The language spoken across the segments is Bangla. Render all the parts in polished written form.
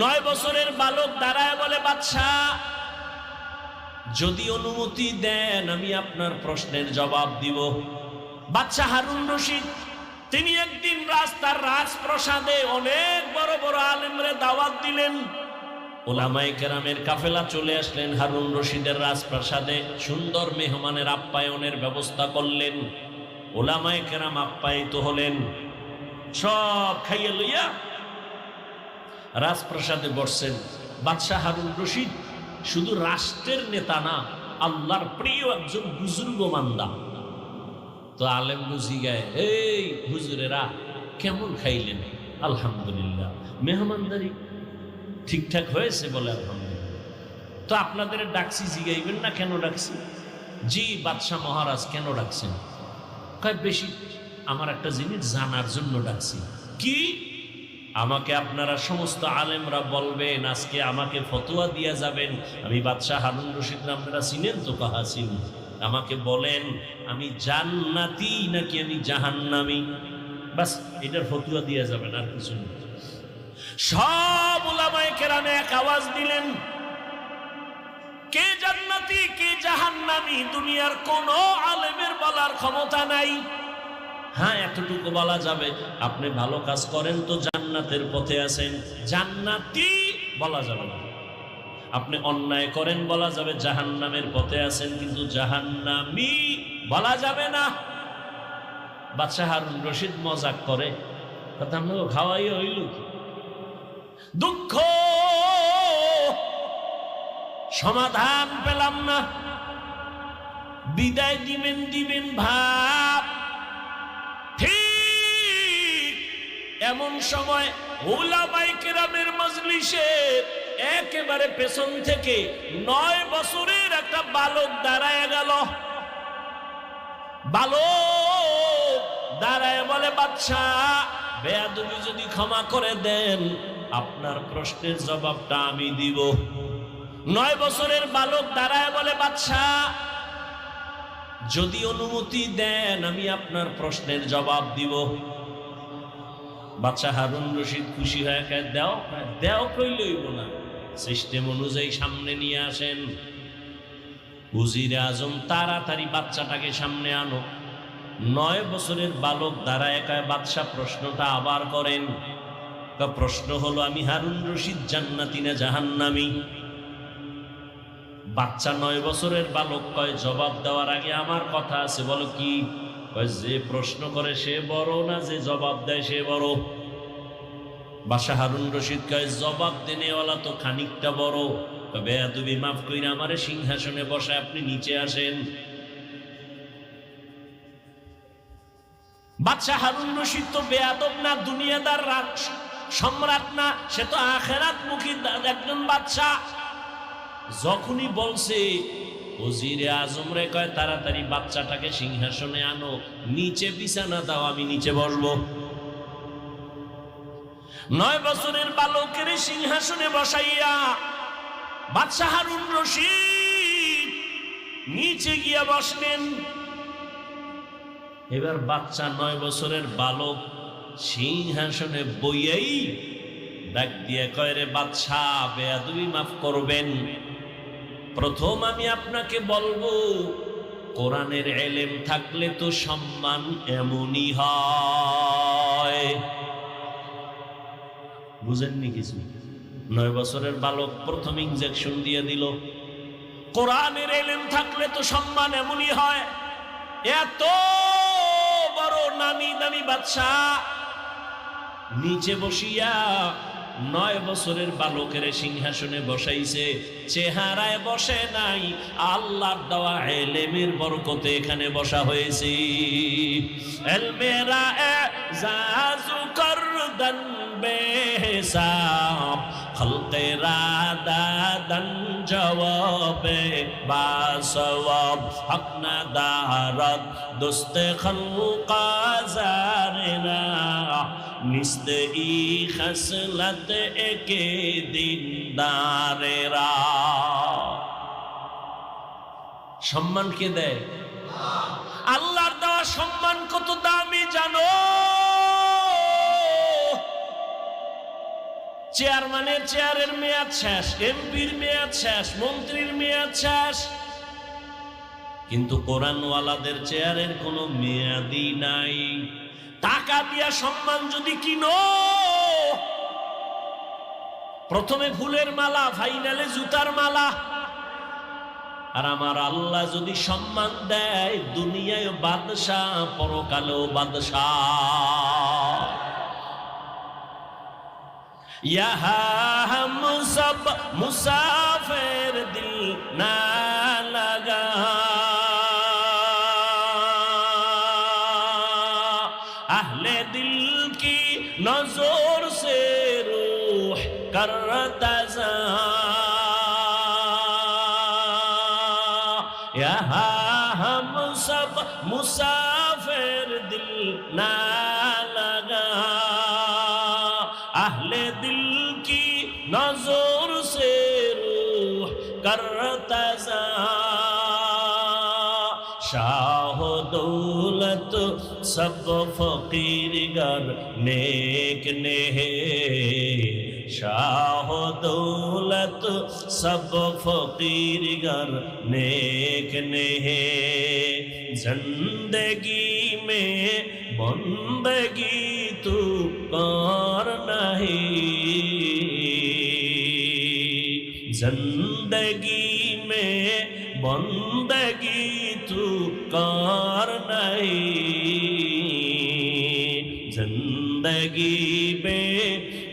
9 বছরের বালক দাঁড়ায় বলে, বাদশাহ যদি অনুমতি দেন আমি আপনার প্রশ্নের জবাব দিব। বাদশাহ হারুন রশিদ তিনি একদিন রাস্তার রাজপ্রাসাদে অনেক বড় বড় আলেমরে দাওয়াত দিলেন। ওলামায়ে কেরামের কাফেলা চলে আসলেন হারুন রশিদের রাজপ্রাসাদে, সুন্দর মেহমানের আপ্যায়নের ব্যবস্থা করলেন। ওলামায়ে কেরাম আপ্যায়িত হলেন, সব খাইয়ে লইয়া রাজপ্রাসাদে বসছেন। বাদশাহ হারুন রশিদ শুধু রাষ্ট্রের নেতা না, আল্লাহর প্রিয় একজন বুজুর্গ মান্দা। তো আলেম বুঝি গায়, এই হুজুরেরা কেমন খাইলেন? আলহামদুলিল্লাহ, মেহমানদারি ঠিকঠাক হয়েছে বলে আলহামদুলিল্লাহ। তো আপনাদের ডাকছি, জিগাইবেন না কেন ডাকছি? জি বাদশাহ মহারাজ, কেন ডাকছেন? কয় বেশি আমার একটা জিনিস জানার জন্য ডাকছি। কি? আমাকে আপনারা সমস্ত আলেমরা বলবেন, আজকে আমাকে ফতোয়া দিয়া যাবেন। আমি বাদশাহ হারুন রশিদ, আপনারা চিনেন তো? কাহা চিনি। আমাকে বলেন আমি জান্নাতি নাকি আমি জাহান্নামী, বাস এটার ফতোয়া দিয়া যাবেন, আর কিছু না। সব উলামায়ে কেরাম এক আওয়াজ দিলেন, কে জান্নাতি কে জাহান্নামী দুনিয়ার কোন আলেমের বলার ক্ষমতা নাই। হ্যাঁ, এতটুকু বলা যাবে, আপনি ভালো কাজ করেন তো জান্নাতের পথে আছেন, জান্নাতি বলা যাবে না। আপনি অন্যায় করেন বলা যাবে জাহান্নামের পথে আছেন, কিন্তু জাহান্নামী বলা যাবে না। বাদশাহ হারুন রশিদ মজাক করে, কথা আমরা খাওয়াই হইল কি? দুঃখ, সমাধান পেলাম না। বিদায় দিবেন ভাব। ঠিক এমন সময় উলামায়ে কেরামের মজলিসে একেবারে পেছন থেকে 9 বছরের একটা বালক দাঁড়ায় গেল। বালক দাঁড়ায় বলে, বাদশাহ বেয়াদবি যদি ক্ষমা করে দেন আপনার প্রশ্নের জবাবটা আমি দিব। 9 বছরের বালক দাঁড়ায় বলে, বাদশাহ যদি অনুমতি দেন আমি আপনার প্রশ্নের জবাব দিব। বাদশাহ হারুন রশিদ খুশি হয়ে কয়, দেও কইলইব না, সিস্টেম অনুযায়ী সামনে নিয়ে আসেন। উজিরে আজম তাড়াতাড়ি বাচ্চাটাকে সামনে আনো। 9 বছরের বালক দাঁড়ায় কয়, বাদশাহ প্রশ্নটা আবার করেন। প্রশ্ন হলো, আমি হারুন রশিদ জান্নাতি না জাহান্নামী? বাচ্চা 9 বছরের বালক কয়, জবাব দেওয়ার আগে আমার কথা আছে। বলো কি? যে প্রশ্ন করে সে বড় না যে জবাব দেয় সে বড়? বাদশাহ হারুন রশিদ কয়, জবাব দেনেওয়ালা তো খানিকটা বড়। বেয়াদবি মাফ কইরা আমারে সিংহাসনে বসায় আপনি নিচে আসেন। বাদশাহ হারুন রশিদ তো বেয়াদব না, দুনিয়াদার সম্রাট না, সে তো আখেরাত মুখী একজন বাদশাহ। যখনই বলছে ওজিরে আজম রে কয়, তাড়াতাড়ি বাচ্চাটাকে সিংহাসনে আনো, নিচে বিছানা দাও, আমি নিচে বসবো। 9 বছরের বালকের সিংহাসনে বসাইয়া বাদশাহ হারুন রশিদ নিচে গিয়া বসলেন। এবার বাচ্চা 9 বছরের বালক সিংহাসনে বইয়াই ডাক দিয়ে কয়, রে বাদশাহ বেয়াদবি মাফ করবেন। প্রথম আমি আপনাকে বলবো, কোরআনের এলেম থাকলে তো সম্মান এমনই হয়। বুঝেননি কিছু? 9 বছরের বালক প্রথম ইনজেকশন দিয়ে দিল। কোরআনের এলেম থাকলে তো সম্মান এমনই হয়। এত বড় নামি দামি বাদশাহ নিচে বসিয়া 9 বছরের বালকের সিংহাসনে বসাইছে। চেহারায় বসে নাই, আল্লাহর দেওয়া ইলমের বরকতে এখানে বসা হয়েছে। এলমেরা এজাজু করদান বেহিসাব, খলকেরা দাদান জওয়াবে বাসওয়াব, হক না দারদ দোস্তে খলকা জারেনা, নিস্তে ই খসলত একে দিনদারেরা। সম্মান কে দেয়? আল্লাহর দেওয়া সম্মান কত দামি জানো? চেয়ারম্যানের চেয়ারের মেয়াদ শেষ, এমপির মেয়াদ শেষ, মন্ত্রীর মেয়াদ শেষ, কিন্তু কোরআনওয়ালাদের চেয়ারের কোনো মেয়াদই নাই। টাকা দিয়া সম্মান যদি কিনো, প্রথমে ফুলের মালা, ফাইনালে জুতার মালা। আর আমার আল্লাহ যদি সম্মান দেয়, দুনিয়ায় বাদশাহ, পরকালেও বাদশাহ। यहाँ हम सब मुसाफिर दिल ना लगा, अहले दिल की नजर से रूह करता जा, यहाँ हम सब मुसाफिर दिल ना लगा, अहले दिल की नजर से रूह करता जा, शाह दौलत सब फकीर गर नेक ने है, शाह दौलत सब फकीर गर नेक ने है, जिंदगी में बंदगी तू कर नहीं, जिंदगी में बंदगी तू कर नहीं, जिंदगी में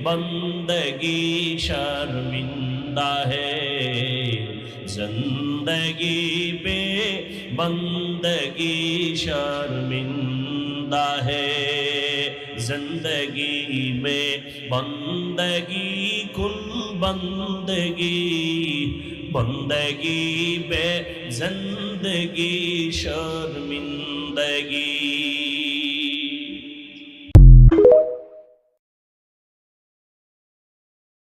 बंदगी शर्मिंदा है, जिंदगी पे बंदगी शर्मिंदा है, जिंदगी में बंदगी कुल बंदगी, बंदगी पे जिंदगी शर्मिंदगी।